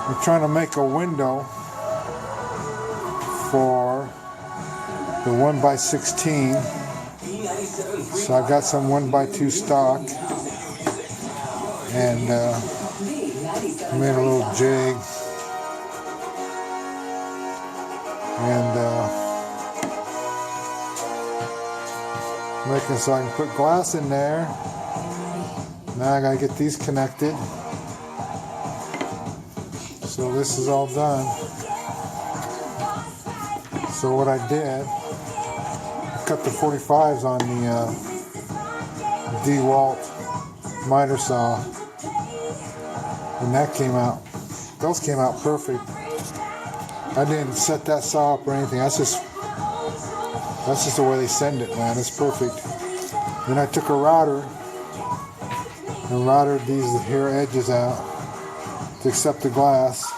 I'm trying to make a window for the 1x16. So I got some 1x2 stock and made a little jig and making so I can put glass in there. Now I gotta get these connected. So this is all done. So what I did, I cut the 45s on the DeWalt miter saw, and that came out. Those came out perfect. I didn't set that saw up or anything. That's just the way they send it, man. It's perfect. Then I took a router and routered these here edges out to accept the glass.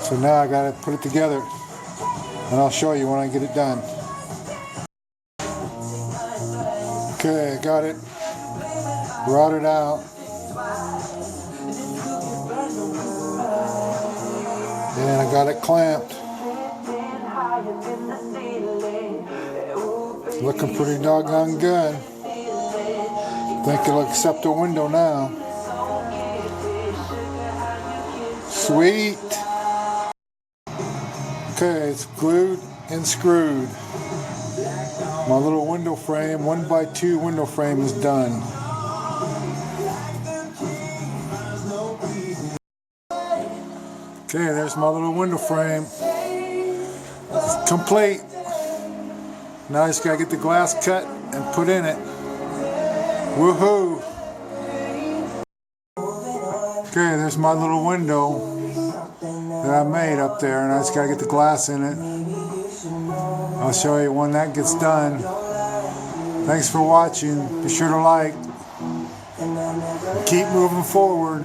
So now I gotta put it together, and I'll show you when I get it done. Okay, I got it routed out. And I got it clamped. Looking pretty doggone good. Think it'll accept the window now. Sweet. Okay, it's glued and screwed. My little window frame, 1x2 window frame is done. Okay, there's my little window frame. It's complete. Now I just gotta get the glass cut and put in it. Woohoo! Okay, there's my little window that I made up there, and I just gotta get the glass in it. I'll show you when that gets done. Thanks for watching. Be sure to like. Keep moving forward.